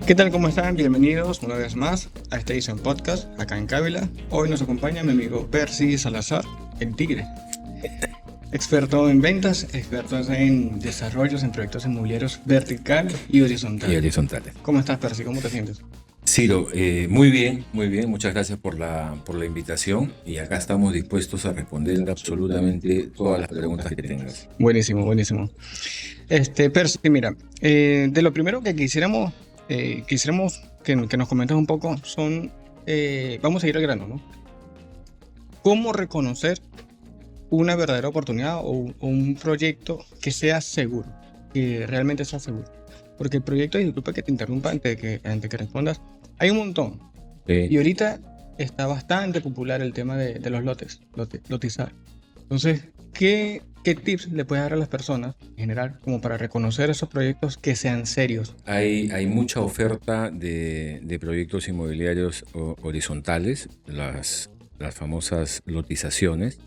¿Qué tal? ¿Cómo están? Bienvenidos una vez más a esta edición podcast acá en Cávila. Hoy nos acompaña mi amigo Percy Salazar, el Tigre, experto en ventas, experto en desarrollos en proyectos inmobiliarios vertical y Y horizontal. horizontales. ¿Cómo estás, Percy? ¿Cómo te sientes? Ciro, muy bien, muy bien. Muchas gracias por la invitación y acá estamos dispuestos a responder absolutamente todas las preguntas que tengas. Buenísimo, buenísimo. Percy, mira, de lo primero que quisiéramos que nos comentes un poco vamos a ir al grano, ¿no? ¿Cómo reconocer una verdadera oportunidad o un proyecto que sea seguro, que realmente sea seguro? Porque el proyecto, y disculpa que te interrumpa antes que respondas, hay un montón. Y ahorita está bastante popular el tema de los lotizar. Entonces, ¿qué tips le puedes dar a las personas en general como para reconocer esos proyectos que sean serios? Hay mucha oferta de proyectos inmobiliarios horizontales, las famosas lotizaciones,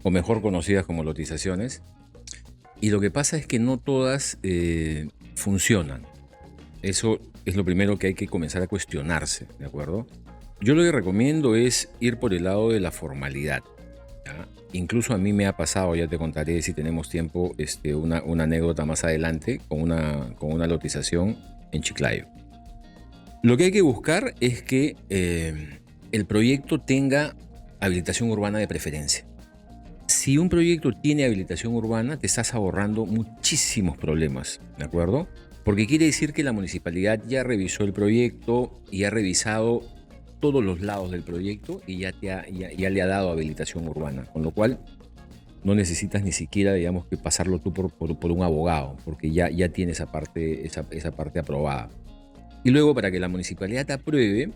o mejor conocidas como lotizaciones, y lo que pasa es que no todas funcionan. Eso es lo primero que hay que comenzar a cuestionarse, ¿de acuerdo? Yo lo que recomiendo es ir por el lado de la formalidad, ¿ya? Incluso a mí me ha pasado, ya te contaré si tenemos tiempo, una anécdota más adelante con una lotización en Chiclayo. Lo que hay que buscar es que el proyecto tenga habilitación urbana de preferencia. Si un proyecto tiene habilitación urbana, te estás ahorrando muchísimos problemas, ¿de acuerdo? Porque quiere decir que la municipalidad ya revisó el proyecto y ha revisado todos los lados del proyecto y ya le ha dado habilitación urbana, con lo cual no necesitas ni siquiera, digamos, que pasarlo tú por un abogado, porque ya tiene esa parte aprobada. Y luego, para que la municipalidad te apruebe,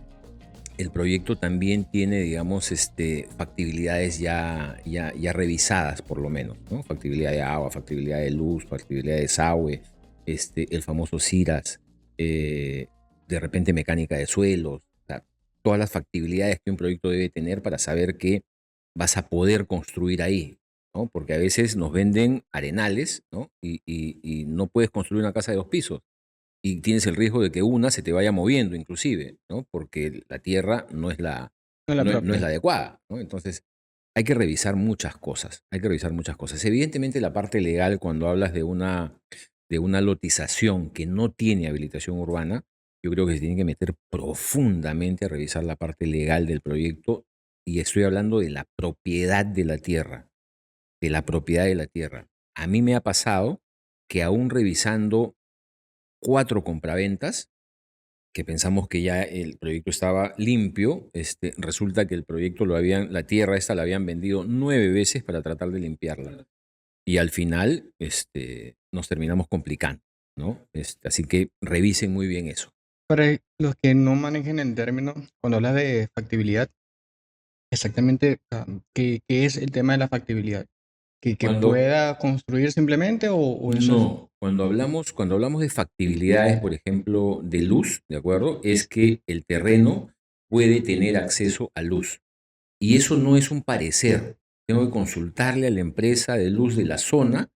el proyecto también tiene, digamos, factibilidades ya revisadas, por lo menos, ¿no? Factibilidad de agua, factibilidad de luz, factibilidad de desagüe, el famoso CIRAS, de repente mecánica de suelos, o sea, todas las factibilidades que un proyecto debe tener para saber que vas a poder construir ahí, ¿no? Porque a veces nos venden arenales, ¿no? Y no puedes construir una casa de 2 pisos y tienes el riesgo de que una se te vaya moviendo inclusive, ¿no? Porque la tierra no es No es la no es propia. la adecuada, ¿no? Entonces hay que revisar muchas cosas, Evidentemente la parte legal, cuando hablas de una lotización que no tiene habilitación urbana, yo creo que se tiene que meter profundamente a revisar la parte legal del proyecto, y estoy hablando de la propiedad de la tierra, de la propiedad de la tierra. A mí me ha pasado que, aún revisando 4 compraventas, que pensamos que ya el proyecto estaba limpio, resulta que el proyecto la tierra esta la habían vendido 9 veces para tratar de limpiarla. Y al final, nos terminamos complicando, ¿no? Así que revisen muy bien eso. Para los que no manejen el término, cuando hablas de factibilidad, exactamente, ¿qué es el tema de la factibilidad? ¿Que Cuando, pueda construir simplemente o eso es? no, cuando hablamos de factibilidades, por ejemplo, de luz, ¿de acuerdo? Es que el terreno puede tener acceso a luz. Y eso no es un parecer. Tengo que consultarle a la empresa de luz de la zona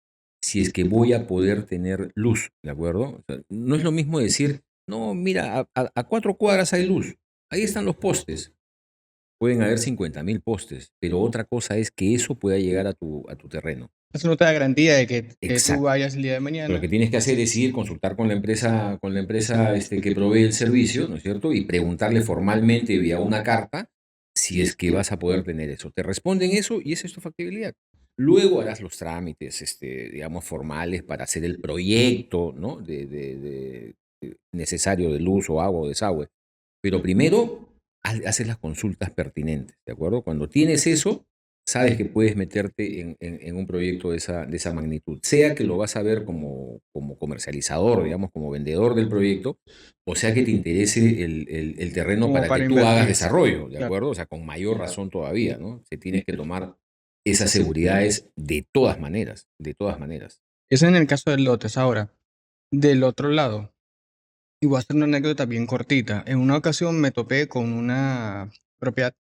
si es que voy a poder tener luz, ¿de acuerdo? O sea, no es lo mismo decir, no, mira, a 4 cuadras hay luz, ahí están los postes. Pueden haber 50.000 postes, pero otra cosa es que eso pueda llegar a tu terreno. Eso no te da garantía de que tú Exacto. vayas el día de Lo que mañana. tienes que hacer es ir, consultar con la empresa que provee el servicio, ¿no es cierto? Y preguntarle formalmente vía una carta si es que vas a poder tener eso. Te responden eso y esa es tu factibilidad. Luego harás los trámites, digamos, formales para hacer el proyecto, ¿no? Necesario de luz o agua o desagüe. Pero primero haces las consultas pertinentes, ¿de acuerdo? Cuando tienes eso, sabes que puedes meterte en un proyecto de esa magnitud, sea que lo vas a ver como comercializador, digamos, como vendedor del proyecto, o sea que te interese el terreno Como para que para tú hagas invertir. desarrollo, ¿de Claro. acuerdo? O sea, con mayor razón todavía, ¿no? Se tienes que tomar esas seguridades de todas maneras, de todas maneras. Eso en el caso de lotes. Ahora, del otro lado, y voy a hacer una anécdota bien cortita. En una ocasión me topé con una propiedad,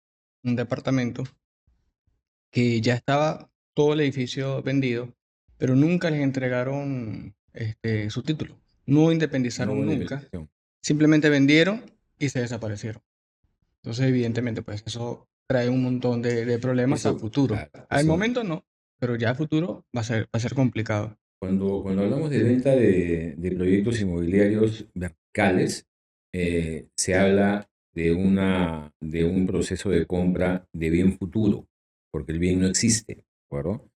un departamento, que ya estaba todo el edificio vendido, pero nunca les entregaron su título. No No hubo independizaron nunca. indemnización. simplemente vendieron y se desaparecieron. Entonces, evidentemente, pues eso trae un montón de problemas a Eso, futuro. claro, Al eso, momento no, pero ya a futuro va a ser complicado. cuando hablamos de venta de proyectos inmobiliarios verticales, se habla de un proceso de compra de bien futuro, porque el bien no existe, ¿de acuerdo?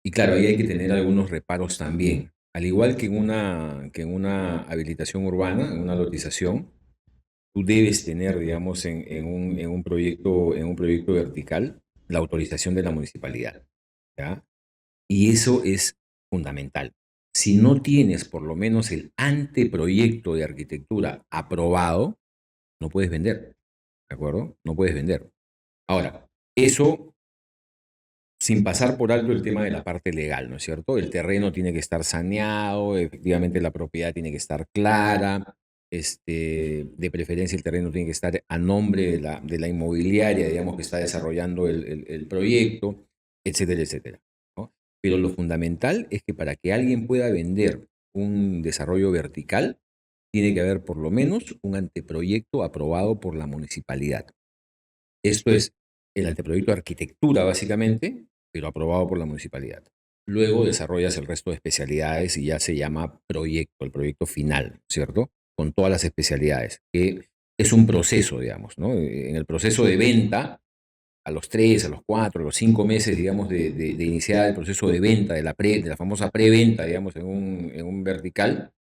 Y claro, ahí hay que tener algunos reparos también. Al igual que en una habilitación urbana, en una lotización, tú debes tener, digamos, en un proyecto vertical, la autorización de la municipalidad, ¿ya? Y eso es fundamental. Si no tienes por lo menos el anteproyecto de arquitectura aprobado, no puedes vender, ¿de acuerdo? No puedes vender. Ahora, eso sin pasar por alto el tema de la parte legal, ¿no es cierto? El terreno tiene que estar saneado, efectivamente la propiedad tiene que estar clara, de preferencia el terreno tiene que estar a nombre de la inmobiliaria, digamos, que está desarrollando el proyecto, etcétera, etcétera, ¿no? Pero lo fundamental es que para que alguien pueda vender un desarrollo vertical, tiene que haber por lo menos un anteproyecto aprobado por la municipalidad. Esto es el anteproyecto de arquitectura, básicamente, pero aprobado por la municipalidad. Luego desarrollas el resto de especialidades y ya se llama proyecto, el proyecto final, ¿cierto? Con todas las especialidades, que es un proceso, digamos, ¿no? En el proceso de venta, a los 3, a los 4, a los 5 meses, digamos, de iniciar el proceso de venta, de la famosa preventa, digamos, en un vertical,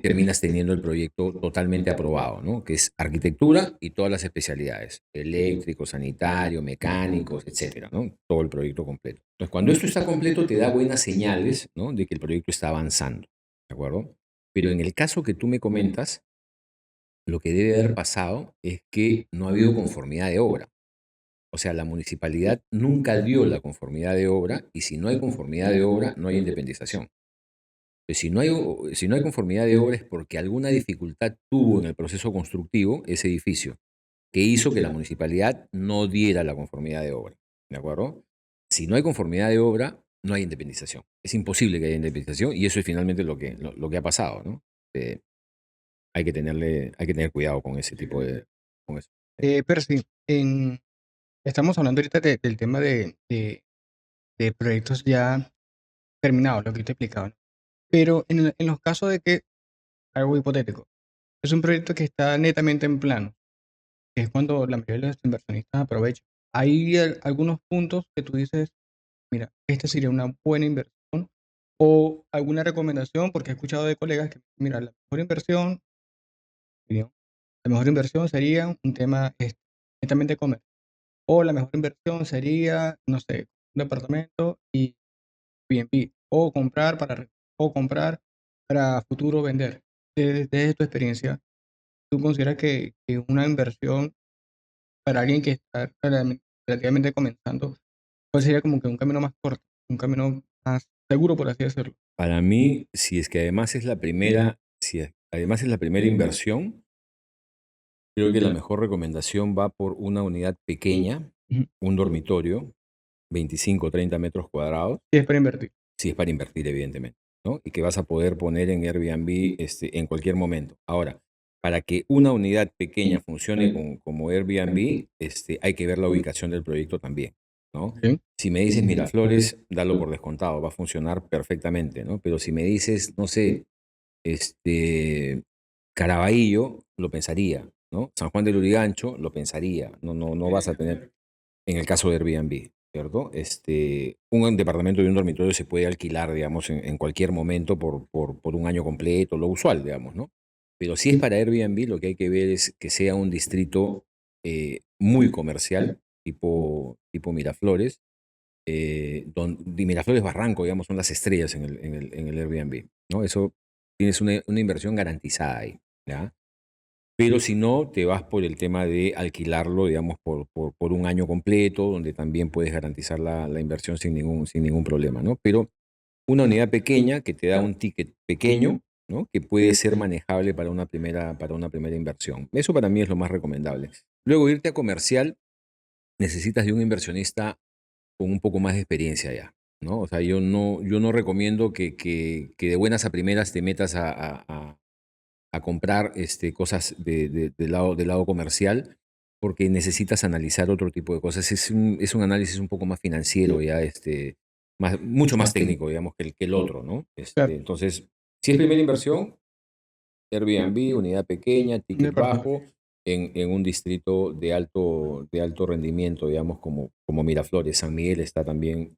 terminas teniendo el proyecto totalmente aprobado, ¿no? Que es arquitectura y todas las especialidades, eléctrico, sanitario, mecánicos, etcétera, ¿no? Todo el proyecto completo. Entonces, cuando esto está completo, te da buenas señales, ¿no? De que el proyecto está avanzando, ¿de acuerdo? Pero en el caso que tú me comentas, lo que debe haber pasado es que no ha habido conformidad de obra. O sea, la municipalidad nunca dio la conformidad de obra y si no hay conformidad de obra, no hay independización. Pues si no hay conformidad de obra es porque alguna dificultad tuvo en el proceso constructivo ese edificio, que hizo que la municipalidad no diera la conformidad de obra. ¿De acuerdo? Si no hay conformidad de obra, no hay independización. Es imposible que haya independización y eso es finalmente lo que ha pasado, ¿no? Eh, hay que tener cuidado con ese tipo de... Con eso. Pero sí, estamos hablando ahorita del tema de proyectos ya terminados, lo que te explicaba, ¿no? Pero en los casos de que, algo hipotético, es un proyecto que está netamente en plano, que es cuando la mayoría de los inversionistas aprovechan. Hay algunos puntos que tú dices, mira, esta sería una buena inversión o alguna recomendación, porque he escuchado de colegas que, mira, opinión, la mejor inversión sería un tema netamente comercial. O la mejor inversión sería, no sé, un departamento y Airbnb. O comprar para futuro vender. Desde tu experiencia, ¿tú consideras que una inversión para alguien que está relativamente comenzando, cuál sería como que un camino más corto, un camino más seguro, por así decirlo? Para mí, si es que además es la primera, además es la primera inversión, creo que la mejor recomendación va por una unidad pequeña, Ujú. un dormitorio, 25 o 30 metros cuadrados, Sí, es para invertir. si es para invertir, evidentemente, ¿no? Y que vas a poder poner en Airbnb en cualquier momento. Ahora, para que una unidad pequeña funcione como Airbnb, hay que ver la ubicación del proyecto también, ¿no? Sí. Si me dices Miraflores, dalo por descontado, va a funcionar perfectamente, ¿no? Pero si me dices, no sé, Caraballo, lo pensaría, ¿no? San Juan del Urigancho, lo pensaría. No vas a tener, en el caso de Airbnb, ¿cierto? Un departamento y un dormitorio se puede alquilar, digamos, en cualquier momento por un año completo, lo usual, digamos, ¿no? Pero si es para Airbnb, lo que hay que ver es que sea un distrito muy comercial, tipo Miraflores, Miraflores Barranco, digamos, son las estrellas en el Airbnb, ¿no? Eso tienes una inversión garantizada ahí, ¿ya? Pero si no, te vas por el tema de alquilarlo, digamos, por un año completo, donde también puedes garantizar la inversión sin ningún problema, ¿no? Pero una unidad pequeña que te da un ticket pequeño, ¿no? Que puede ser manejable para una primera inversión. Eso para mí es lo más recomendable. Luego, irte a comercial, necesitas de un inversionista con un poco más de experiencia ya, ¿no? O sea, yo no recomiendo que de buenas a primeras te metas a comprar cosas del lado comercial porque necesitas analizar otro tipo de cosas. Es un análisis un poco más financiero, ya mucho más técnico, digamos, que el otro, ¿no? Claro, Entonces, si es primera inversión, Airbnb, unidad pequeña, de ticket acuerdo. bajo, en un distrito de alto rendimiento, digamos, como Miraflores. San Miguel está también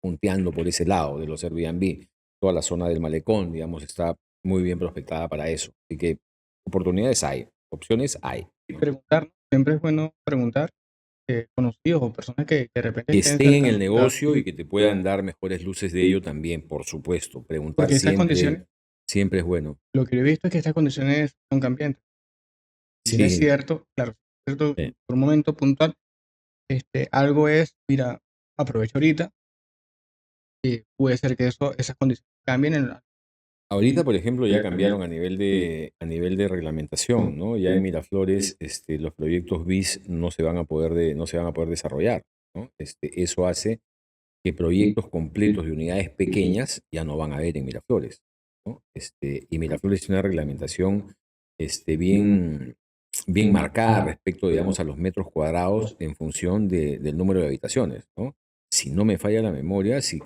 punteando por ese lado de los Airbnb. Toda la zona del Malecón, digamos, está muy bien prospectada para eso. Así que oportunidades hay, opciones hay, Y ¿no? preguntar, ¿no? Siempre es bueno preguntar, conocidos o personas que de repente Que estén estén en cerca, el ¿no? Claro, negocio y que te puedan dar mejores luces de ello también, por supuesto. Preguntar porque estas condiciones, siempre es bueno. lo que yo he visto es que estas condiciones son cambiantes. Si bien es Sí, cierto, claro, es cierto, sí. por un momento puntual, algo es, mira, aprovecho ahorita, puede ser que esas condiciones cambien Ahorita, por ejemplo, ya cambiaron a nivel de reglamentación, ¿no? Ya en Miraflores, los proyectos BIS no se van a poder desarrollar, ¿no? Eso hace que proyectos completos de unidades pequeñas ya no van a haber en Miraflores, ¿no? Y Miraflores tiene una reglamentación, bien, bien marcada respecto, digamos, a los metros cuadrados en función del número de habitaciones, ¿no? Si no me falla la memoria, si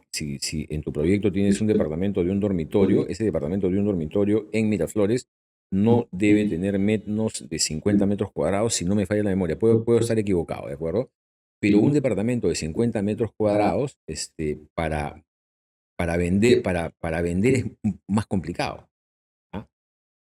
en tu proyecto tienes un departamento de un dormitorio, ese departamento de un dormitorio en Miraflores no debe tener menos de 50 metros cuadrados, si no me falla la memoria. Puedo estar equivocado, ¿de acuerdo? Pero un departamento de 50 metros cuadrados, para vender es más complicado, ¿ah?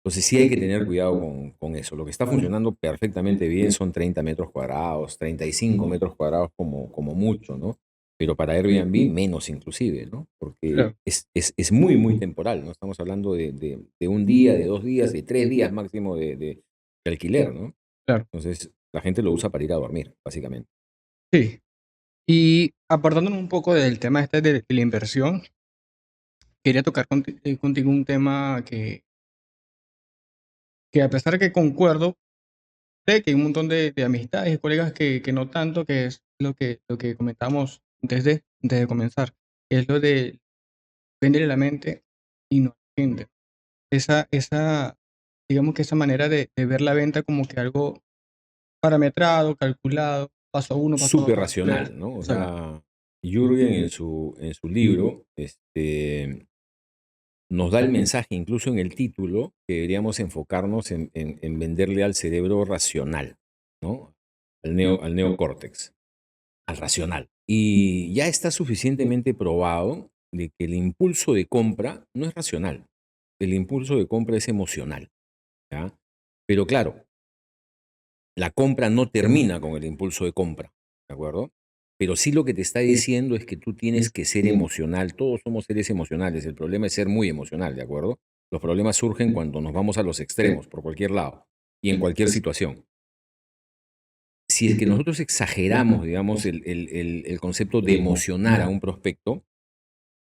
Entonces sí hay que tener cuidado con eso. Lo que está funcionando perfectamente bien son 30 metros cuadrados, 35 metros cuadrados como mucho, ¿no? Pero para Airbnb menos inclusive, ¿no? Porque claro, es muy, muy temporal, ¿no? Estamos hablando de un día, de 2 días, de 3 días máximo de alquiler, ¿no? claro, Entonces la gente lo usa para ir a dormir, básicamente. sí. Y apartándonos un poco del tema de la inversión, quería tocar contigo un tema que a pesar de que concuerdo, sé que hay un montón de amistades y colegas que no tanto, que es lo que comentábamos antes de comenzar, que es lo de vender la mente y no la gente. Esa, digamos que esa manera de ver la venta como que algo parametrado, calculado, paso uno, paso dos, Súper paso tres. racional, ¿no? O Exacto. sea, Jürgen en su libro, nos da el mensaje, incluso en el título, que deberíamos enfocarnos en venderle al cerebro racional, ¿no? Al neocórtex, al racional. Y ya está suficientemente probado de que el impulso de compra no es racional. El impulso de compra es emocional, ¿ya? Pero claro, la compra no termina con el impulso de compra, ¿de acuerdo? Pero sí lo que te está diciendo es que tú tienes que ser emocional. Todos somos seres emocionales. El problema es ser muy emocional, ¿de acuerdo? Los problemas surgen cuando nos vamos a los extremos, por cualquier lado y en cualquier situación. Si es que nosotros exageramos, digamos, el concepto de emocionar a un prospecto,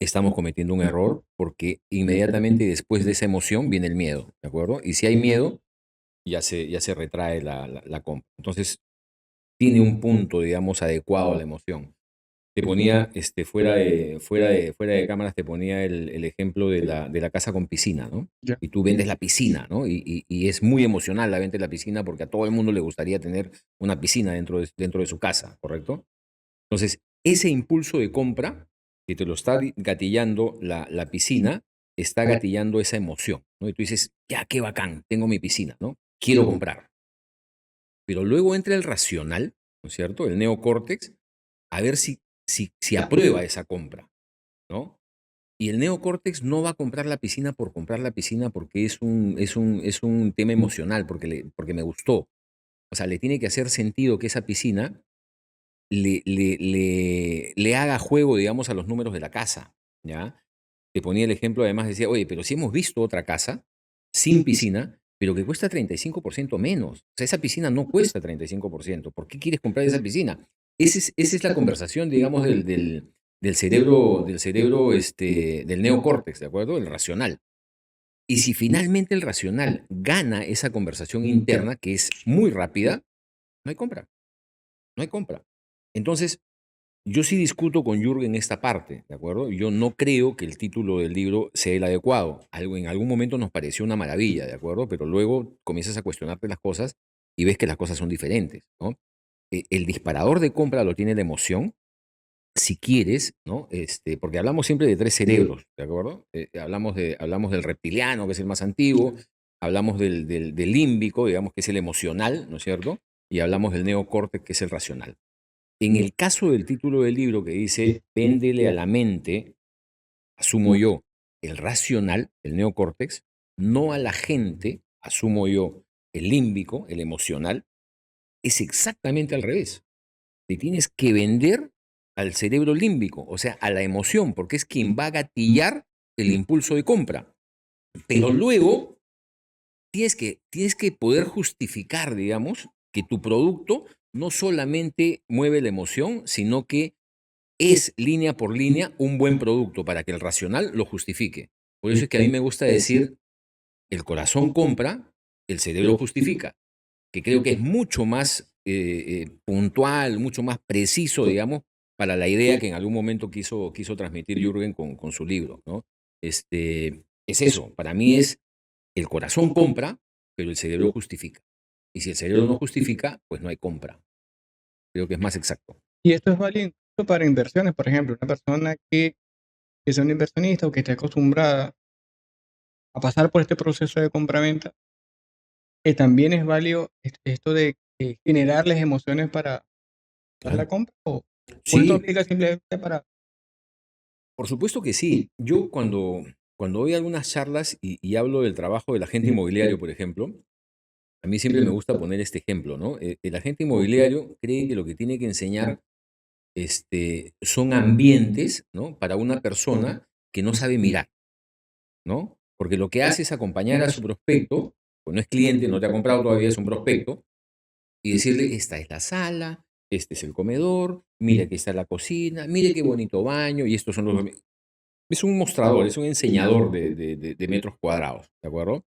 estamos cometiendo un error porque inmediatamente después de esa emoción viene el miedo, ¿de acuerdo? Y si hay miedo, ya se retrae la compra. Entonces, tiene un punto, digamos, adecuado a la emoción. Te ponía, fuera de cámaras, te ponía el ejemplo de la casa con piscina, ¿no? Ya. Y tú vendes la piscina, ¿no? Y es muy emocional la venta de la piscina porque a todo el mundo le gustaría tener una piscina dentro de su casa, ¿correcto? Entonces, ese impulso de compra que te lo está gatillando la piscina, está gatillando esa emoción, ¿no? Y tú dices, ya, qué bacán, tengo mi piscina, ¿no? Quiero comprar. Pero luego entra el racional, ¿no es cierto? El neocórtex, a ver si aprueba esa compra, ¿no? Y el neocórtex no va a comprar la piscina por comprar la piscina porque es un tema emocional, porque me gustó. O sea, le tiene que hacer sentido que esa piscina le haga juego, digamos, a los números de la casa, ¿ya? Te ponía el ejemplo, además decía, oye, pero si hemos visto otra casa sin piscina, pero que cuesta 35% menos. O sea, esa piscina no cuesta 35%. ¿Por qué quieres comprar esa piscina? Esa es la conversación, digamos, del cerebro, del neocórtex, ¿de acuerdo? El racional. Y si finalmente el racional gana esa conversación interna, que es muy rápida, no hay compra, no hay compra. Entonces, Yo sí discuto con Jürgen esta parte, ¿de acuerdo? Yo no creo que el título del libro sea el adecuado. En algún momento nos pareció una maravilla, ¿de acuerdo? Pero luego comienzas a cuestionarte las cosas y ves que las cosas son diferentes, ¿no? El disparador de compra lo tiene la emoción, si quieres, ¿no? Porque hablamos siempre de tres cerebros, ¿de acuerdo? Hablamos del reptiliano, que es el más antiguo, hablamos del límbico, digamos, que es el emocional, ¿no es cierto? Y hablamos del neocórtex, que es el racional. En el caso del título del libro que dice, véndele a la mente, asumo yo, el racional, el neocórtex, no a la gente, asumo yo, el límbico, el emocional, es exactamente al revés. Te tienes que vender al cerebro límbico, o sea, a la emoción, porque es quien va a gatillar el impulso de compra. Pero luego tienes que poder justificar, digamos, que tu producto no solamente mueve la emoción, sino que es línea por línea un buen producto para que el racional lo justifique. Por eso es que a mí me gusta decir, el corazón compra, el cerebro justifica, que creo que es mucho más puntual, mucho más preciso, digamos, para la idea que en algún momento quiso transmitir Jürgen con su libro, ¿no? Es eso, para mí es el corazón compra, pero el cerebro justifica. Y si el cerebro no justifica, pues no hay compra. Creo que es más exacto. Y esto es válido incluso para inversiones, por ejemplo, una persona que sea un inversionista o que esté acostumbrada a pasar por este proceso de compra-venta, que también es válido esto de generarles emociones para la Claro. compra, o esto Sí, aplica simplemente para... por supuesto que sí. Yo cuando doy algunas charlas y hablo del trabajo del agente inmobiliario, por ejemplo, a mí siempre me gusta poner este ejemplo, ¿no? El agente inmobiliario cree que lo que tiene que enseñar son ambientes, ¿no? Para una persona que no sabe mirar, ¿no? Porque lo que hace es acompañar a su prospecto, pues no es cliente, no te ha comprado todavía, es un prospecto, y decirle, esta es la sala, este es el comedor, mire aquí está la cocina, mire qué bonito baño, y estos son los... Es un mostrador, es un enseñador de metros cuadrados, ¿de acuerdo?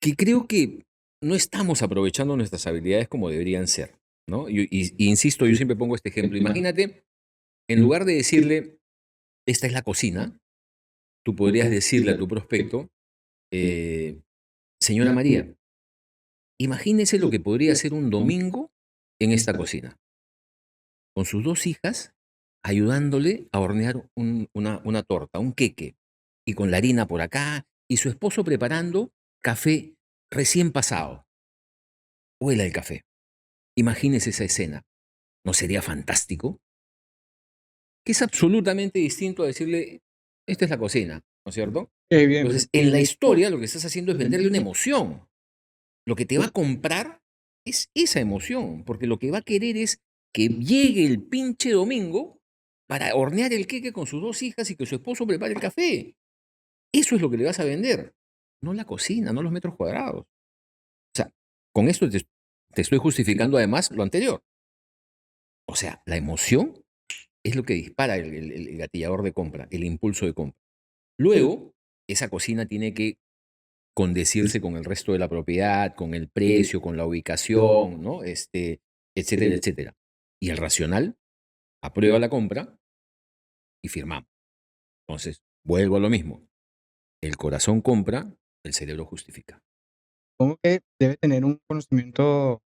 Que creo que no estamos aprovechando nuestras habilidades como deberían ser, ¿no? Y insisto, yo siempre pongo este ejemplo. Imagínate, en lugar de decirle, esta es la cocina, tú podrías decirle a tu prospecto, eh, señora María, imagínese lo que podría ser un domingo en esta cocina, con sus dos hijas ayudándole a hornear una torta, un queque, y con la harina por acá, y su esposo preparando café recién pasado. Huela el café. Imagínese esa escena. ¿No sería fantástico? Que es absolutamente distinto a decirle, esta es la cocina, ¿no es cierto? bien, Entonces, en la historia lo que estás haciendo es venderle una emoción. Lo que te va a comprar es esa emoción, porque lo que va a querer es que llegue el pinche domingo para hornear el queque con sus dos hijas y que su esposo prepare el café. Eso es lo que le vas a vender, no la cocina, no los metros cuadrados. O sea, con esto te estoy justificando además lo anterior. O sea, la emoción es lo que dispara el gatillador de compra, el impulso de compra. Luego, esa cocina tiene que condecirse con el resto de la propiedad, con el precio, con la ubicación, ¿no? Etcétera, etcétera. Y el racional aprueba la compra y firmamos. Entonces, vuelvo a lo mismo. El corazón compra, el cerebro justifica. supongo que debe tener un conocimiento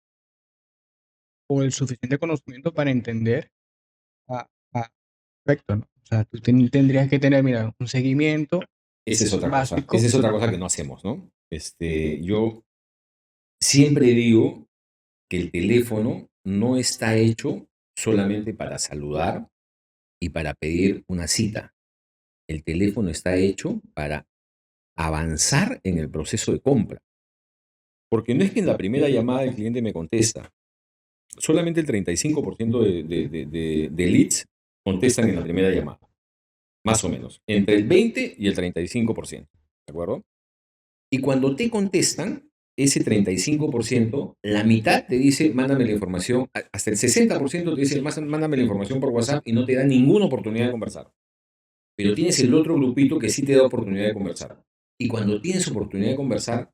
o el suficiente conocimiento para entender a perfecto, ¿no? O sea, tú tendrías que tener, mira, un seguimiento Esa es otra cosa. básico. Esa es otra cosa que no hacemos, ¿no? Yo siempre digo que el teléfono no está hecho solamente para saludar y para pedir una cita. El teléfono está hecho para avanzar en el proceso de compra. Porque no es que en la primera llamada el cliente me contesta. Solamente el 35% de leads contestan en la primera llamada. Más o menos. Entre el 20 y el 35%. ¿De acuerdo? Y cuando te contestan, ese 35%, la mitad te dice, mándame la información, hasta el 60% te dice, mándame la información por WhatsApp y no te da ninguna oportunidad de conversar. Pero tienes el otro grupito que sí te da oportunidad de conversar. Y cuando tienes oportunidad de conversar,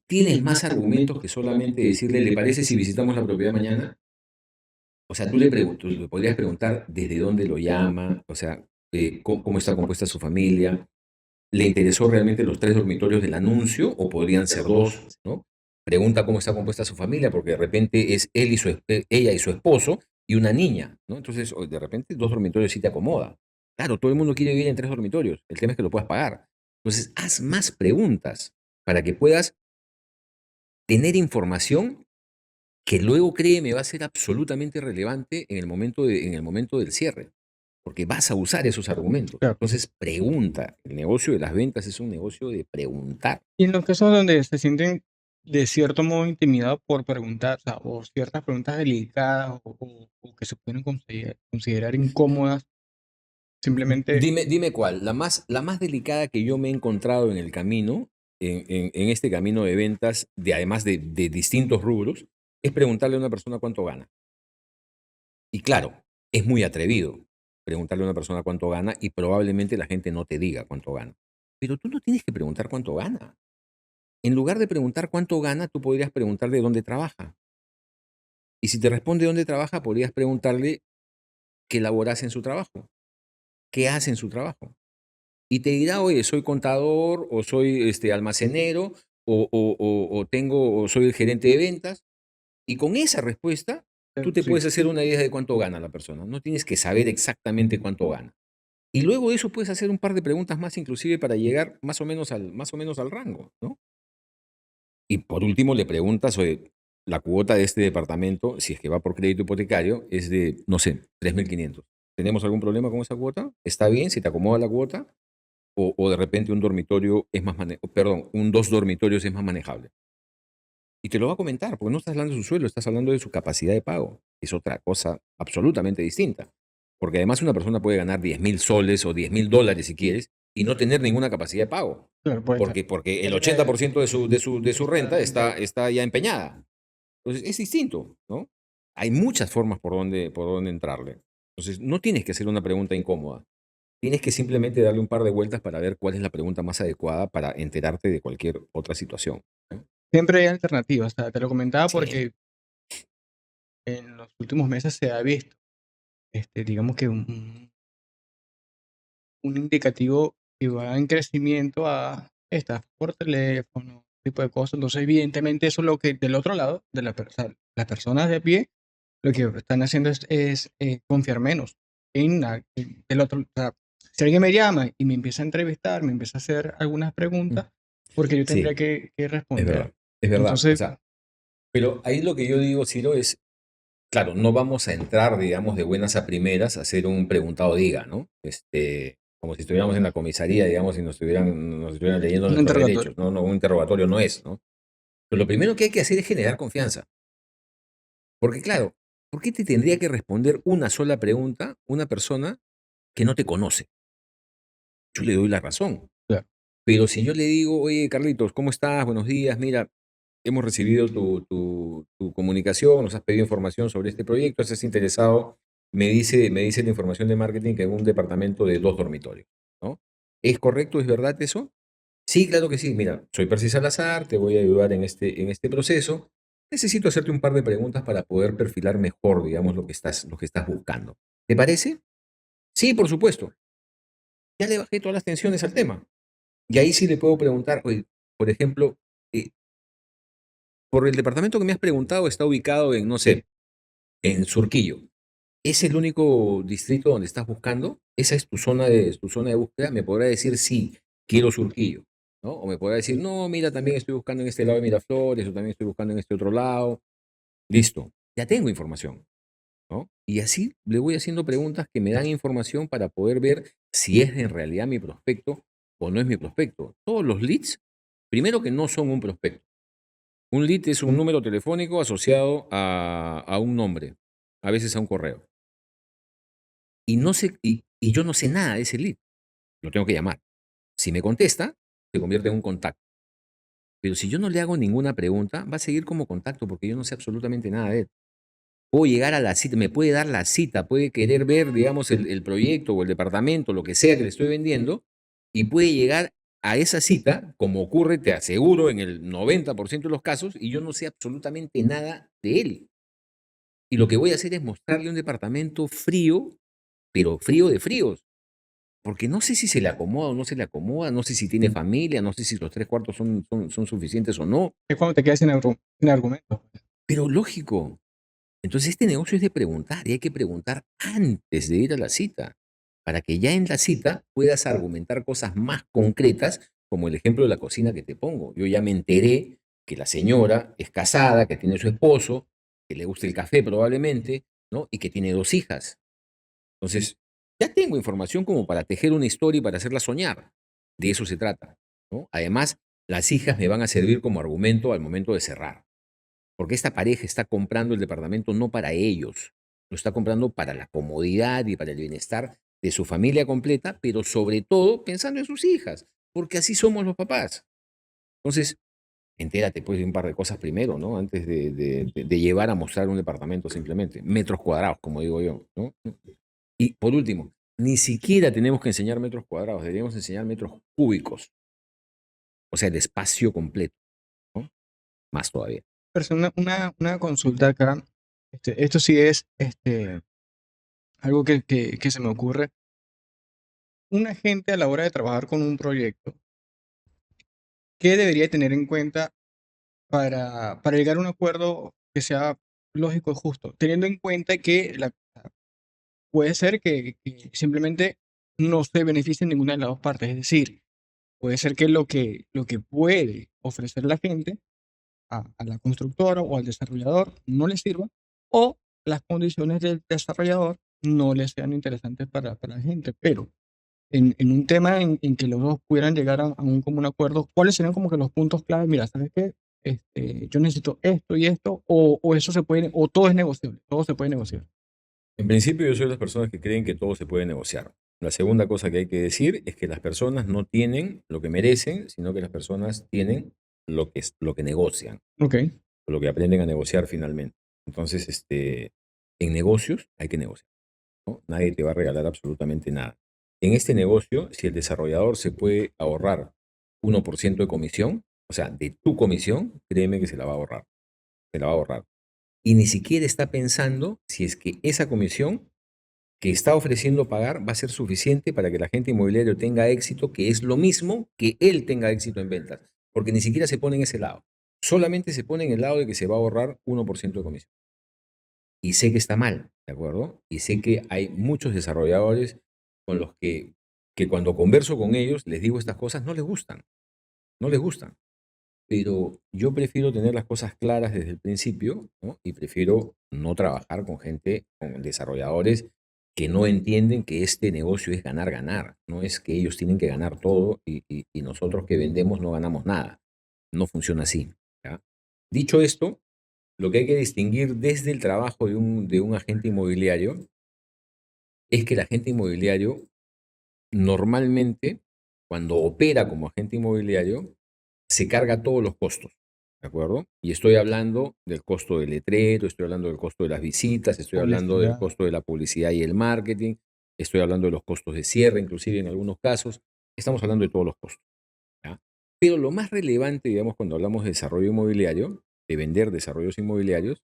tienes más argumentos que solamente decirle, ¿le parece si visitamos la propiedad mañana? O sea, tú le podrías preguntar desde dónde lo llama, o sea, cómo está compuesta su familia, ¿le interesó realmente los 3 dormitorios del anuncio o podrían ser 2, ¿no? Pregunta cómo está compuesta su familia, porque de repente es ella y su esposo y una niña, ¿no? Entonces, de repente 2 dormitorios sí te acomoda. Claro, todo el mundo quiere vivir en 3 dormitorios, el tema es que lo puedas pagar. Entonces, haz más preguntas para que puedas tener información que luego, créeme, va a ser absolutamente relevante en el momento del cierre, porque vas a usar esos argumentos. Claro. Entonces, pregunta. El negocio de las ventas es un negocio de preguntar. Y en los casos donde se sienten de cierto modo intimidados por preguntar, o sea, o ciertas preguntas delicadas o que se pueden considerar incómodas, simplemente, Dime cuál. La más delicada que yo me he encontrado en el camino, en este camino de ventas, además de distintos rubros, es preguntarle a una persona cuánto gana. Y claro, es muy atrevido preguntarle a una persona cuánto gana y probablemente la gente no te diga cuánto gana. Pero tú no tienes que preguntar cuánto gana. En lugar de preguntar cuánto gana, tú podrías preguntarle dónde trabaja. Y si te responde dónde trabaja, podrías preguntarle qué laborase en su trabajo, qué hace en su trabajo. Y te dirá, oye, soy contador, o soy almacenero, o soy el gerente de ventas. Y con esa respuesta, tú te sí, puedes hacer una idea de cuánto gana la persona. No tienes que saber exactamente cuánto gana. Y luego de eso puedes hacer un par de preguntas más, inclusive para llegar más o menos al rango, ¿no? Y por último le preguntas, oye, la cuota de este departamento, si es que va por crédito hipotecario, es de, no sé, 3.500. ¿Tenemos algún problema con esa cuota? ¿Está bien si te acomoda la cuota? O de repente un dormitorio es más perdón, un 2 dormitorios es más manejable. Y te lo va a comentar, porque no estás hablando de su sueldo, estás hablando de su capacidad de pago. Es otra cosa absolutamente distinta. Porque además una persona puede ganar 10.000 soles o 10.000 dólares si quieres y no tener ninguna capacidad de pago. claro, puede estar. Porque el 80% de su renta está ya empeñada. Entonces es distinto, ¿no? Hay muchas formas por donde entrarle. Entonces no tienes que hacer una pregunta incómoda. Tienes que simplemente darle un par de vueltas para ver cuál es la pregunta más adecuada para enterarte de cualquier otra situación, ¿no? Siempre hay alternativas, o sea, te lo comentaba Sí. porque en los últimos meses se ha visto, digamos que un indicativo que va en crecimiento a estafas por teléfono, tipo de cosas. Entonces, evidentemente, eso es lo que del otro lado, de o sea, las personas de a pie, lo que están haciendo es confiar menos en el otro. O sea, si alguien me llama y me empieza a entrevistar, me empieza a hacer algunas Mm. preguntas, porque yo tendría Sí, que es responder. verdad. Es verdad. O Entonces, sea, pero ahí lo que yo digo, Ciro, es, claro, no vamos a entrar, digamos, de buenas a primeras a hacer un preguntado diga, ¿no? Como si estuviéramos en la comisaría, digamos, y nos estuvieran leyendo un nuestros interrogatorio. derechos, ¿no? No, un interrogatorio no es, ¿no? Pero lo primero que hay que hacer es generar confianza. Porque, claro, ¿por qué te tendría que responder una sola pregunta una persona que no te conoce? Yo le doy la razón. Claro. Pero si yo le digo, oye, Carlitos, ¿cómo estás? Buenos días, mira, hemos recibido tu comunicación, nos has pedido información sobre este proyecto, estás interesado, me dice la información de marketing que es un departamento de 2 dormitorios, ¿no? ¿Es correcto? ¿Es verdad eso? Sí, claro que sí. Mira, soy Percy Salazar, te voy a ayudar en este proceso. Necesito hacerte un par de preguntas para poder perfilar mejor, digamos, lo que estás buscando. ¿Te parece? Sí, por supuesto. Ya le bajé todas las tensiones al tema. Y ahí sí le puedo preguntar, oye, por ejemplo, eh, por el departamento que me has preguntado está ubicado en, no sé, en Surquillo. ¿Es el único distrito donde estás buscando? ¿Esa es tu zona de búsqueda? Me podrá decir sí, quiero Surquillo, ¿no? O me podrá decir, no, mira, también estoy buscando en este lado de Miraflores, o también estoy buscando en este otro lado. Listo, ya tengo información, ¿no? Y así le voy haciendo preguntas que me dan información para poder ver si es en realidad mi prospecto o no es mi prospecto. Todos los leads, primero que no son un prospecto. Un lead es un número telefónico asociado a un nombre, a veces a un correo. Y yo no sé nada de ese lead. Lo tengo que llamar. Si me contesta, se convierte en un contacto. Pero si yo no le hago ninguna pregunta, va a seguir como contacto porque yo no sé absolutamente nada de él. Puedo llegar a la cita, me puede dar la cita, puede querer ver, digamos, el proyecto o el departamento, lo que sea que le estoy vendiendo, y puede llegar a esa cita, como ocurre, te aseguro, en el 90% de los casos, y yo no sé absolutamente nada de él. Y lo que voy a hacer es mostrarle un departamento frío, pero frío de fríos. Porque no sé si se le acomoda o no se le acomoda, no sé si tiene familia, no sé si los 3 cuartos son suficientes o no, Es cuando te quedas sin argumento. pero lógico. Entonces este negocio es de preguntar y hay que preguntar antes de ir a la cita, para que ya en la cita puedas argumentar cosas más concretas, como el ejemplo de la cocina que te pongo. Yo ya me enteré que la señora es casada, que tiene su esposo, que le gusta el café probablemente, ¿no? Y que tiene 2 hijas. Entonces, ya tengo información como para tejer una historia y para hacerla soñar. De eso se trata, ¿no? Además, las hijas me van a servir como argumento al momento de cerrar, porque esta pareja está comprando el departamento no para ellos, lo está comprando para la comodidad y para el bienestar de su familia completa, pero sobre todo pensando en sus hijas, porque así somos los papás. Entonces, entérate pues de un par de cosas primero, ¿no? Antes de llevar a mostrar un departamento simplemente. Metros cuadrados, como digo yo, ¿no? Y por último, ni siquiera tenemos que enseñar metros cuadrados, deberíamos enseñar metros cúbicos, o sea, el espacio completo, ¿no? Más todavía. Pero una consulta acá. Esto sí es algo que se me ocurre. Un agente a la hora de trabajar con un proyecto, ¿qué debería tener en cuenta para llegar a un acuerdo que sea lógico y justo? Teniendo en cuenta que puede ser que simplemente no se beneficie ninguna de las dos partes. Es decir, puede ser que lo que puede ofrecer la gente a la constructora o al desarrollador no le sirva, o las condiciones del desarrollador no le sean interesantes para la gente. Pero en un tema en que los dos pudieran llegar a un común acuerdo, ¿cuáles serían como que los puntos clave? Mira, ¿sabes qué? Yo necesito esto y esto, o eso se puede, o todo es negociable, todo se puede negociar. En principio, yo soy de las personas que creen que todo se puede negociar. La segunda cosa que hay que decir es que las personas no tienen lo que merecen, sino que las personas tienen lo que negocian, Ok, lo que aprenden a negociar finalmente. Entonces, en negocios hay que negociar, ¿no? Nadie te va a regalar absolutamente nada. En este negocio, si el desarrollador se puede ahorrar 1% de comisión, o sea, de tu comisión, créeme que se la va a ahorrar. Se la va a ahorrar. Y ni siquiera está pensando si es que esa comisión que está ofreciendo pagar va a ser suficiente para que el agente inmobiliario tenga éxito, que es lo mismo que él tenga éxito en ventas, porque ni siquiera se pone en ese lado. Solamente se pone en el lado de que se va a ahorrar 1% de comisión. Y sé que está mal, ¿de acuerdo? Y sé que hay muchos desarrolladores con los que cuando converso con ellos, les digo estas cosas, no les gustan, no les gustan. Pero yo prefiero tener las cosas claras desde el principio, ¿no? Y prefiero no trabajar con gente, con desarrolladores que no entienden que este negocio es ganar, ganar. No es que ellos tienen que ganar todo y nosotros que vendemos no ganamos nada. No funciona así, ¿ya? Dicho esto, lo que hay que distinguir desde el trabajo de un agente inmobiliario es que el agente inmobiliario normalmente, cuando opera como agente inmobiliario, se carga todos los costos, ¿de acuerdo? Y estoy hablando del costo del letrero, estoy hablando del costo de las visitas, estoy hablando del publicidad. costo de la publicidad y el marketing, estoy hablando de los costos de cierre, inclusive en algunos casos, estamos hablando de todos los costos, ¿ya? Pero lo más relevante, digamos, cuando hablamos de desarrollo inmobiliario, de vender desarrollos inmobiliarios,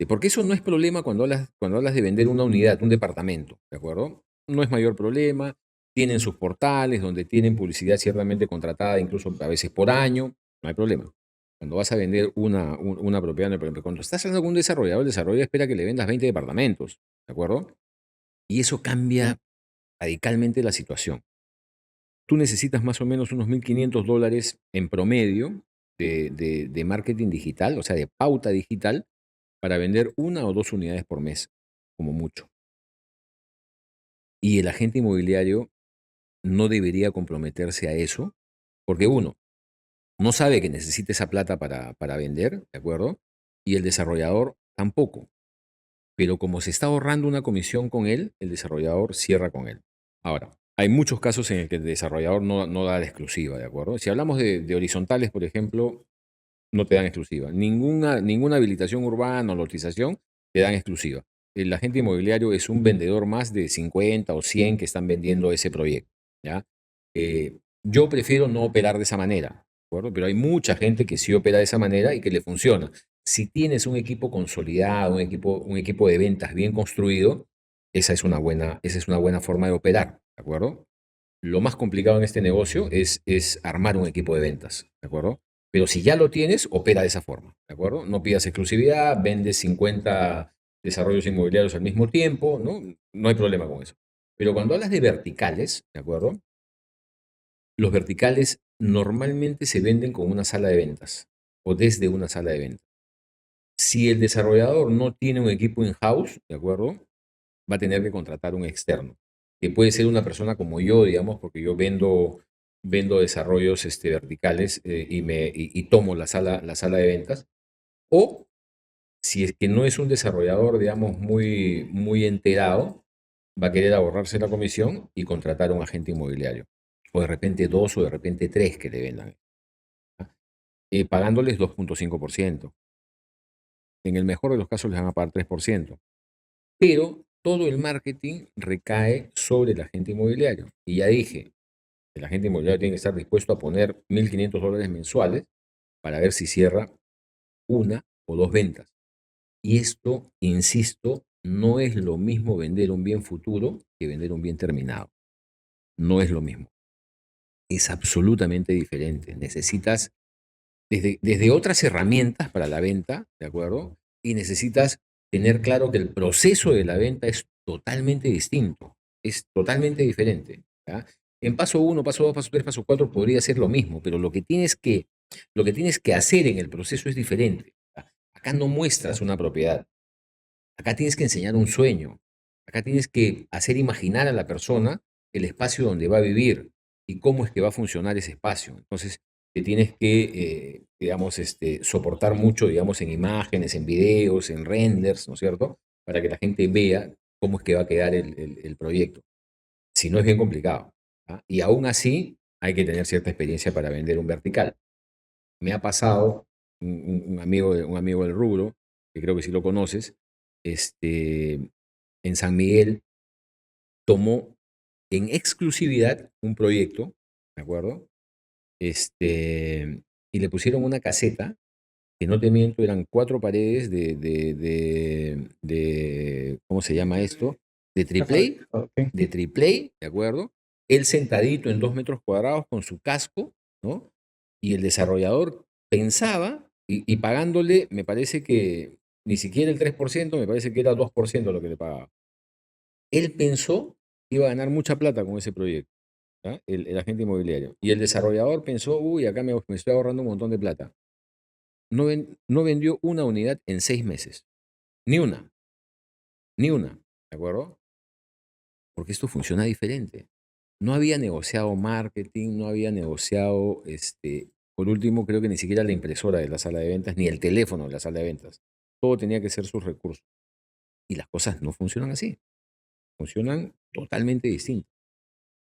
porque eso no es problema cuando hablas de vender una unidad, un departamento, ¿de acuerdo? No es mayor problema. Tienen sus portales donde tienen publicidad ciertamente contratada, incluso a veces por año, no hay problema. Cuando vas a vender una propiedad, no hay problema. Cuando estás hablando con un desarrollador, el desarrollador espera que le vendas 20 departamentos, ¿de acuerdo? Y eso cambia radicalmente la situación. Tú necesitas más o menos unos $1.500 en promedio de marketing digital, o sea, de pauta digital, para vender 1 o 2 unidades por mes, como mucho. Y el agente inmobiliario no debería comprometerse a eso, porque uno, no sabe que necesita esa plata para vender, ¿de acuerdo? Y el desarrollador tampoco. Pero como se está ahorrando una comisión con él, el desarrollador cierra con él. Ahora, hay muchos casos en el que el desarrollador no da la exclusiva, ¿de acuerdo? Si hablamos de horizontales, por ejemplo, no te dan exclusiva. Ninguna habilitación urbana o lotización te dan exclusiva. El agente inmobiliario es un vendedor más de 50 o 100 que están vendiendo ese proyecto, ¿ya? Yo prefiero no operar de esa manera, ¿de acuerdo? Pero hay mucha gente que sí opera de esa manera y que le funciona. Si tienes un equipo consolidado, un equipo de ventas bien construido, esa es una buena forma de operar, ¿de acuerdo? Lo más complicado en este negocio es armar un equipo de ventas, ¿de acuerdo? Pero si ya lo tienes, opera de esa forma, ¿de acuerdo? No pidas exclusividad, vendes 50 desarrollos inmobiliarios al mismo tiempo, ¿no? No hay problema con eso. Pero cuando hablas de verticales, ¿de acuerdo? Los verticales normalmente se venden con una sala de ventas o desde una sala de ventas. Si el desarrollador no tiene un equipo in-house, ¿de acuerdo? Va a tener que contratar un externo, que puede ser una persona como yo, digamos, porque yo vendo desarrollos verticales y tomo la sala de ventas. O si es que no es un desarrollador, digamos, muy enterado, va a querer ahorrarse la comisión y contratar a un agente inmobiliario. O de repente dos o de repente tres que le vendan. Pagándoles 2,5%. En el mejor de los casos les van a pagar 3%. Pero todo el marketing recae sobre el agente inmobiliario. Y ya dije, el agente inmobiliario tiene que estar dispuesto a poner $1,500 mensuales para ver si cierra una o dos ventas. Y esto, insisto, no es lo mismo vender un bien futuro que vender un bien terminado. No es lo mismo. Es absolutamente diferente. Necesitas desde otras herramientas para la venta, ¿de acuerdo? Y necesitas tener claro que el proceso de la venta es totalmente distinto, es totalmente diferente. ¿Ya? En paso 1, paso 2, paso 3, paso 4 podría ser lo mismo, pero lo que tienes que hacer en el proceso es diferente. ¿Ya? Acá no muestras una propiedad, acá tienes que enseñar un sueño, acá tienes que hacer imaginar a la persona el espacio donde va a vivir y cómo es que va a funcionar ese espacio. Entonces, te tienes que, digamos, soportar mucho, digamos, en imágenes, en videos, en renders, ¿no es cierto? Para que la gente vea cómo es que va a quedar el proyecto. Si no, es bien complicado. ¿Ah? Y aún así, hay que tener cierta experiencia para vender un vertical. Me ha pasado un amigo del rubro, que creo que sí lo conoces, en San Miguel tomó en exclusividad un proyecto, ¿de acuerdo? Y le pusieron una caseta, que no te miento, eran 4 paredes ¿cómo se llama esto? De triple A, Ok. de triple A, ¿de acuerdo? Él sentadito en 2 metros cuadrados con su casco, ¿no? Y el desarrollador pensaba, y pagándole, me parece que ni siquiera el 3%, me parece que era 2% lo que le pagaba. Él pensó que iba a ganar mucha plata con ese proyecto, ¿ah? El agente inmobiliario. Y el desarrollador pensó, uy, acá me estoy ahorrando un montón de plata. No vendió una unidad en 6 meses. Ni una, ni una, ¿de acuerdo? Porque esto funciona diferente. No había negociado marketing, no había negociado, por último, creo que ni siquiera la impresora de la sala de ventas, ni el teléfono de la sala de ventas. Todo tenía que ser sus recursos. Y las cosas no funcionan así. Funcionan totalmente distinto.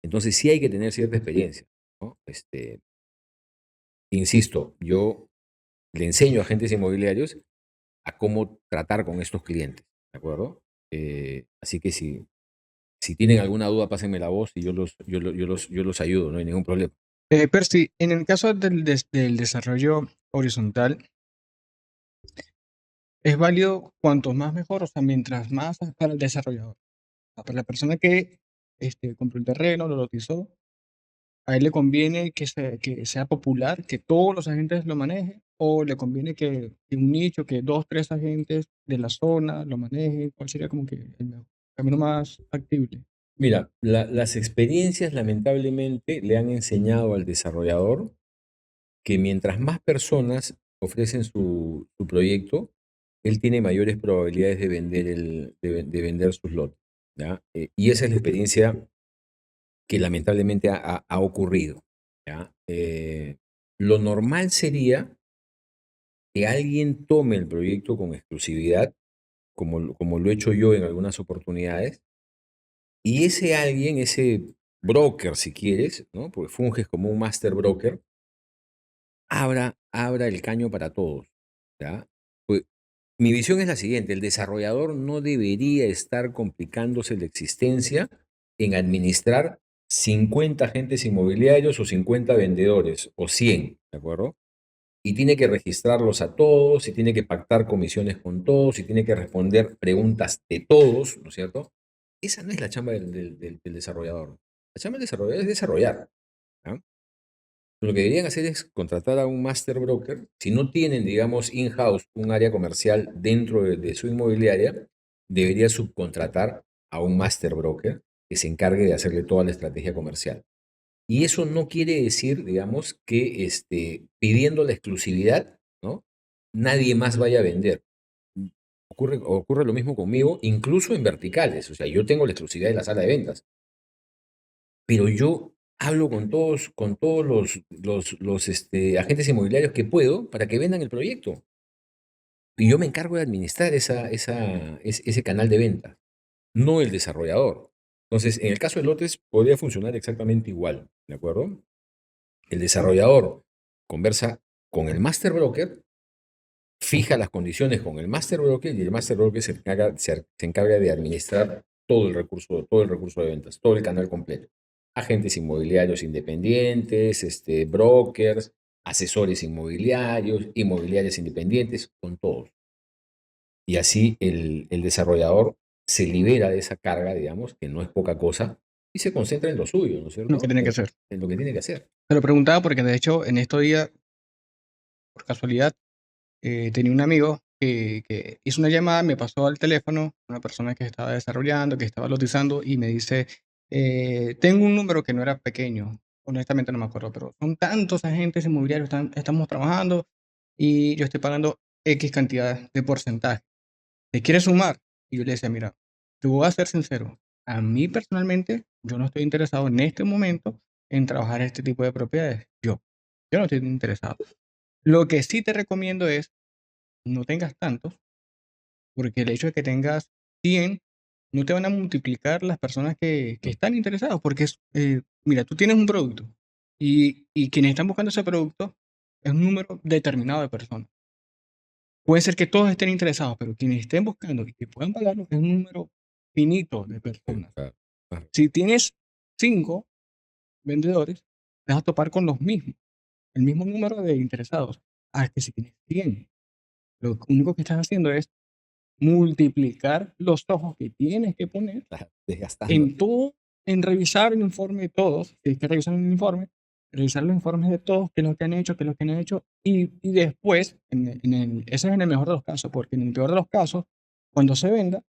Entonces sí hay que tener cierta experiencia, ¿no? Insisto, yo le enseño a agentes inmobiliarios a cómo tratar con estos clientes, ¿de acuerdo? Así que si tienen alguna duda, pásenme la voz y yo los ayudo, no hay ningún problema. Percy, en el caso del desarrollo horizontal, es válido cuanto más mejor, o sea, mientras más para el desarrollador. Para la persona que compró el terreno, lo lotizó, a él le conviene que sea popular, que todos los agentes lo manejen, o le conviene que un nicho, que dos, tres agentes de la zona lo manejen. ¿Cuál sería como que el camino más factible? Mira, las experiencias lamentablemente le han enseñado al desarrollador que mientras más personas ofrecen su proyecto, él tiene mayores probabilidades de vender, de vender sus lotes, ¿ya? Y esa es la experiencia que lamentablemente ha ocurrido, ¿ya? Lo normal sería que alguien tome el proyecto con exclusividad, como lo he hecho yo en algunas oportunidades, y ese alguien, ese broker, si quieres, ¿no? Porque funges como un master broker, abra el caño para todos, ¿ya? Pues, mi visión es la siguiente: el desarrollador no debería estar complicándose la existencia en administrar 50 agentes inmobiliarios o 50 vendedores o 100, ¿de acuerdo? y tiene que registrarlos a todos, y tiene que pactar comisiones con todos, y tiene que responder preguntas de todos, ¿no es cierto? Esa no es la chamba del desarrollador. La chamba del desarrollador es desarrollar. ¿Ah? Lo que deberían hacer es contratar a un master broker. Si no tienen, digamos, in-house un área comercial dentro de su inmobiliaria, debería subcontratar a un master broker que se encargue de hacerle toda la estrategia comercial. Y eso no quiere decir, digamos, que pidiendo la exclusividad, ¿no? Nadie más vaya a vender. Ocurre lo mismo conmigo, incluso en verticales. O sea, yo tengo la exclusividad de la sala de ventas, pero yo hablo con todos los agentes inmobiliarios que puedo para que vendan el proyecto. Y yo me encargo de administrar ese canal de venta, no el desarrollador. Entonces, en el caso de lotes, podría funcionar exactamente igual, ¿de acuerdo? El desarrollador conversa con el master broker, fija las condiciones con el master broker y el master broker se encarga de administrar todo el recurso de ventas, todo el canal completo. Agentes inmobiliarios independientes, brokers, asesores inmobiliarios, inmobiliarias independientes, con todos. Y así el desarrollador se libera de esa carga, digamos, que no es poca cosa, y se concentra en lo suyo, ¿no es Lo que cierto? tiene que hacer. En lo que tiene que hacer. Te lo preguntaba porque de hecho en estos días, por casualidad, tenía un amigo que hizo una llamada, me pasó al teléfono, una persona que estaba desarrollando, que estaba lotizando, y me dice, tengo un número que no era pequeño, honestamente no me acuerdo, pero son tantos agentes inmobiliarios, estamos trabajando y yo estoy pagando X cantidad de porcentaje. ¿Te quieres sumar? Y yo le decía, mira, te voy a ser sincero, a mí personalmente, yo no estoy interesado en este momento en trabajar este tipo de propiedades. Yo no estoy interesado. Lo que sí te recomiendo es no tengas tantos, porque el hecho de que tengas 100 no te van a multiplicar las personas que están interesadas, porque mira, tú tienes un producto y quienes están buscando ese producto es un número determinado de personas. Puede ser que todos estén interesados, pero quienes estén buscando y que puedan pagarlo es un número finito de personas. Claro, claro. Si tienes 5 vendedores, te vas a topar con los mismos, el mismo número de interesados. Que si tienes 100, lo único que estás haciendo es multiplicar los ojos que tienes que poner Desgastando. en todo, en revisar el informe de todos, si es que revisar el informe, revisar los informes de todos, qué es lo que han hecho, qué es lo que no han hecho, y después, ese es en el mejor de los casos, porque en el peor de los casos, cuando se venda,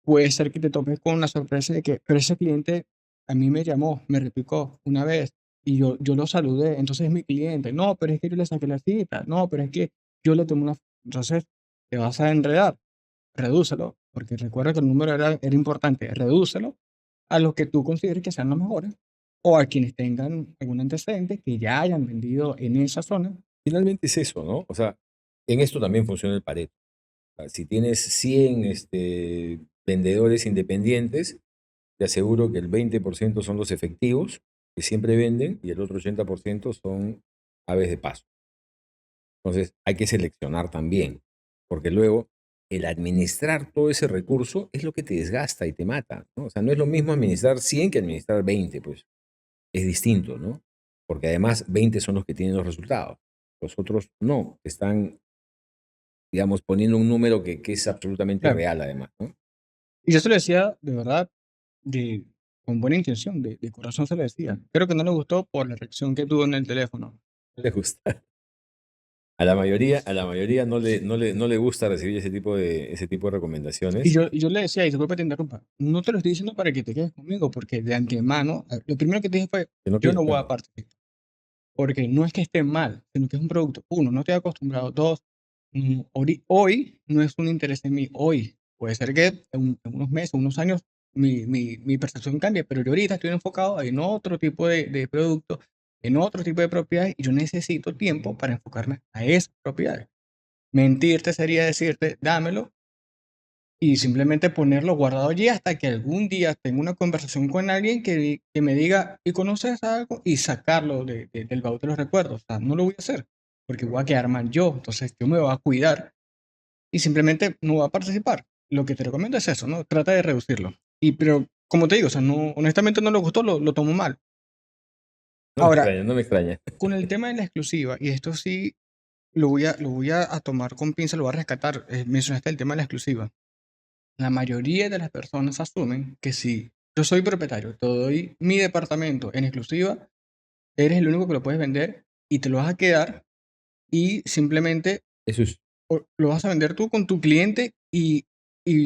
puede ser que te topes con la sorpresa de que, pero ese cliente a mí me llamó, me replicó una vez y yo lo saludé, entonces es mi cliente. No, pero es que yo le saqué la cita. No, pero es que yo le tomé una. Entonces te vas a enredar. Redúcelo, porque recuerda que el número era importante. Redúcelo a los que tú consideres que sean los mejores o a quienes tengan algún antecedente que ya hayan vendido en esa zona. Finalmente es eso, ¿no? O sea, en esto también funciona el Pareto. O sea, si tienes 100 vendedores independientes, te aseguro que el 20% son los efectivos, que siempre venden, y el otro 80% son aves de paso. Entonces, hay que seleccionar también, porque luego el administrar todo ese recurso es lo que te desgasta y te mata, ¿no? O sea, no es lo mismo administrar 100 que administrar 20, pues. Es distinto, ¿no? Porque además 20 son los que tienen los resultados. Los otros no, están, digamos, poniendo un número que es absolutamente Claro. irreal además, ¿no? Y yo se lo decía de verdad, de, con buena intención, de corazón se lo decía. Creo que no le gustó por la reacción que tuvo en el teléfono. No les gusta. A la mayoría no le gusta recibir ese tipo de Y recomendaciones. yo le decía, y disculpa que te interrumpa, no te lo estoy diciendo para que te quedes conmigo, porque de antemano, lo primero que te dije fue, Que no yo quieren, no voy a claro. participar, porque no es que esté mal, sino que es un producto. Uno, no estoy acostumbrado. Dos, hoy no es un interés en mí, hoy. Puede ser que en unos meses, unos años, mi percepción cambie, pero yo ahorita estoy enfocado en otro tipo de producto, en otro tipo de propiedades, y yo necesito tiempo para enfocarme a esas propiedades. Mentirte sería decirte, dámelo, y simplemente ponerlo guardado allí hasta que algún día tenga una conversación con alguien que me diga, ¿y conoces algo? Y sacarlo del baúl de los recuerdos. O sea, no lo voy a hacer porque voy a quedar mal yo. Entonces yo me voy a cuidar y simplemente no voy a participar. Lo que te recomiendo es eso, ¿no? Trata de reducirlo. Pero como te digo, o sea, no, honestamente no le gustó, lo tomo mal. No me Ahora, extraña, no me extraña. con el tema de la exclusiva, y esto sí, lo voy a tomar con pinza, lo voy a rescatar. Mencionaste el tema de la exclusiva. La mayoría de las personas asumen que si yo soy propietario, te doy mi departamento en exclusiva, eres el único que lo puedes vender y te lo vas a quedar y simplemente Eso es, lo vas a vender tú con tu cliente y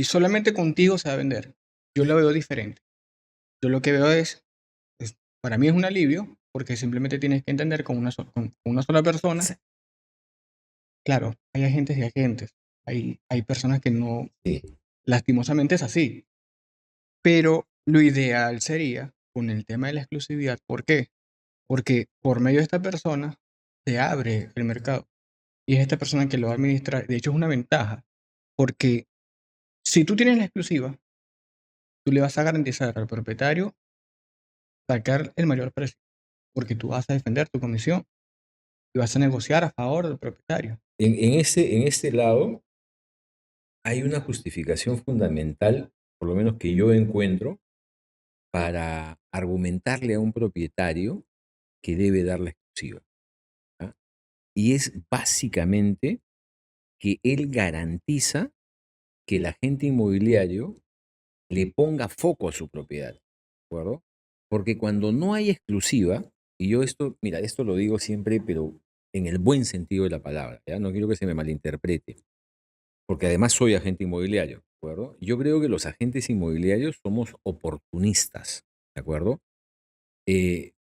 solamente contigo se va a vender. Yo lo veo diferente. Yo lo que veo para mí es un alivio porque simplemente tienes que entender con una sola persona. Claro, hay agentes y agentes. Hay personas que no, sí. lastimosamente es así. Pero lo ideal sería con el tema de la exclusividad. ¿Por qué? Porque por medio de esta persona se abre el mercado. Y es esta persona que lo va a administrar. De hecho, es una ventaja. Porque si tú tienes la exclusiva, tú le vas a garantizar al propietario sacar el mayor precio. Porque tú vas a defender tu comisión y vas a negociar a favor del propietario. En este lado hay una justificación fundamental, por lo menos que yo encuentro, para argumentarle a un propietario que debe dar la exclusiva. ¿Ah? Y es básicamente que él garantiza que el agente inmobiliario le ponga foco a su propiedad, ¿de acuerdo? Porque cuando no hay exclusiva, y yo esto, mira, esto lo digo siempre, pero en el buen sentido de la palabra, ¿ya? No quiero que se me malinterprete, porque además soy agente inmobiliario, ¿de acuerdo? Yo creo que los agentes inmobiliarios somos oportunistas, ¿de acuerdo?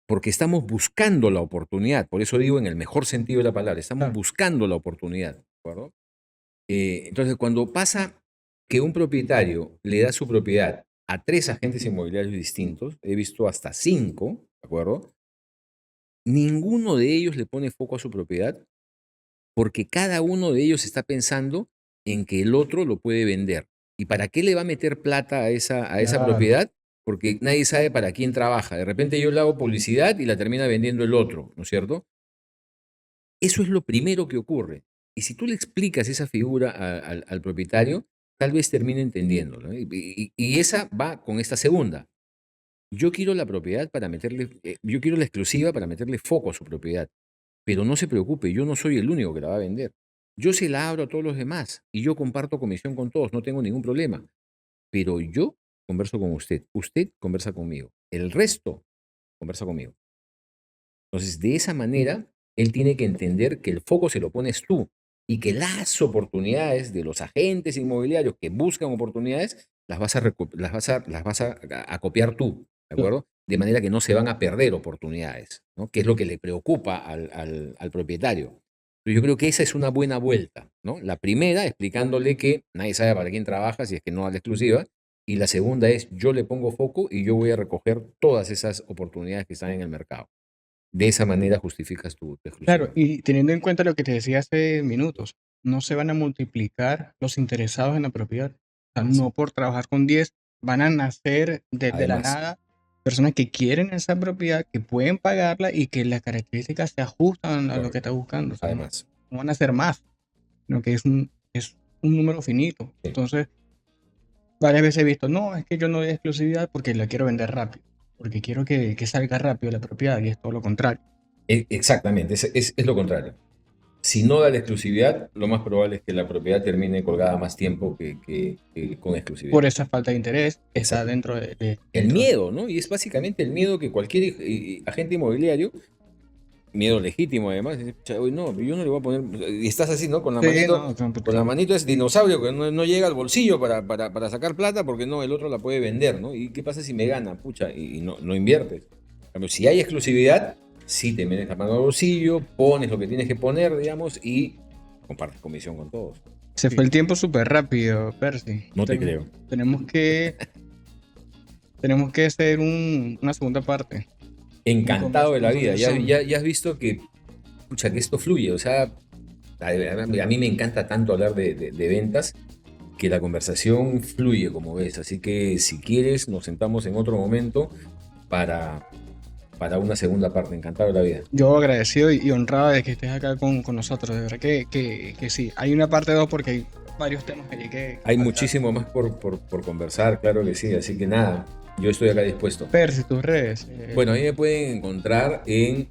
Porque estamos buscando la oportunidad, por eso digo en el mejor sentido de la palabra, estamos Claro. buscando la oportunidad, ¿de acuerdo? Entonces, cuando pasa que un propietario le da su propiedad a 3 agentes inmobiliarios distintos, he visto hasta 5, ¿de acuerdo? Ninguno de ellos le pone foco a su propiedad porque cada uno de ellos está pensando en que el otro lo puede vender. ¿Y para qué le va a meter plata a esa Claro. propiedad? Porque nadie sabe para quién trabaja. De repente yo le hago publicidad y la termina vendiendo el otro, ¿no es cierto? Eso es lo primero que ocurre. Y si tú le explicas esa figura al propietario, tal vez termine entendiéndolo, ¿no? Y esa va con esta segunda. Yo quiero la propiedad para meterle, yo quiero la exclusiva para meterle foco a su propiedad. Pero no se preocupe, yo no soy el único que la va a vender. Yo se la abro a todos los demás y yo comparto comisión con todos, no tengo ningún problema. Pero yo converso con usted, usted conversa conmigo, el resto conversa conmigo. Entonces, de esa manera, él tiene que entender que el foco se lo pones tú y que las oportunidades de los agentes inmobiliarios que buscan oportunidades las vas a copiar tú, ¿de acuerdo? De manera que no se van a perder oportunidades, ¿no? Que es lo que le preocupa al propietario. Pero yo creo que esa es una buena vuelta, ¿no? La primera, explicándole que nadie sabe para quién trabaja si es que no da la exclusiva. Y la segunda es, yo le pongo foco y yo voy a recoger todas esas oportunidades que están en el mercado. De esa manera justificas tu Claro, exclusiva. y teniendo en cuenta lo que te decía hace minutos, no se van a multiplicar los interesados en la propiedad. O sea, no por trabajar con 10 van a nacer de la Además, nada personas que quieren esa propiedad, que pueden pagarla y que las características se ajustan a lo que correcto. está buscando. O sea, no, Además, no van a ser más, sino que es un número finito. sí. Entonces, varias veces he visto, no, es que yo no doy exclusividad porque la quiero vender rápido, porque quiero que salga rápido la propiedad y es todo lo contrario. Exactamente, es lo contrario. Si no da la exclusividad, lo más probable es que la propiedad termine colgada más tiempo que con exclusividad. Por esa falta de interés está Exacto. dentro El dentro miedo, ¿no? Y es básicamente el miedo que cualquier agente inmobiliario, miedo legítimo además, dice, "Pucha, uy, no, yo no le voy a poner", y estás así, ¿no? Con la Sí, manito, no, con la manito es dinosaurio que no llega al bolsillo para sacar plata porque no, el otro la puede vender, ¿no? ¿Y qué pasa si me gana? Pucha, y no inviertes. En cambio, si hay exclusividad, sí te metes la mano al bolsillo, pones lo que tienes que poner, digamos, y compartes comisión con todos. se fue el tiempo súper rápido, Percy. No te creo. Tenemos que hacer una segunda parte. Encantado de la vida. Ya Conversación. has visto que, pucha, que esto fluye. O sea, a mí me encanta tanto hablar de ventas que la conversación fluye, como ves. Así que si quieres, nos sentamos en otro momento para una segunda parte. Encantado de la vida. Yo agradecido y honrado de que estés acá con nosotros. De verdad que sí. Hay una parte 2 porque hay varios temas que llegué a Hay faltar. muchísimo más por conversar, claro que sí. Así que nada, yo estoy acá dispuesto. Percy, tus redes. Bueno, ahí me pueden encontrar en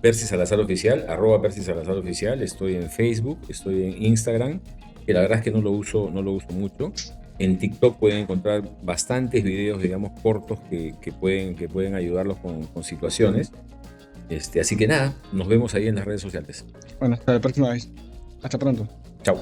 Percy Salazar Oficial, @Percy Salazar Oficial. Estoy en Facebook, estoy en Instagram, que la verdad es que no lo uso mucho. En TikTok pueden encontrar bastantes videos, digamos, cortos que pueden ayudarlos con situaciones. Así que nada, nos vemos ahí en las redes sociales. Bueno, hasta la próxima vez. Hasta pronto. Chao.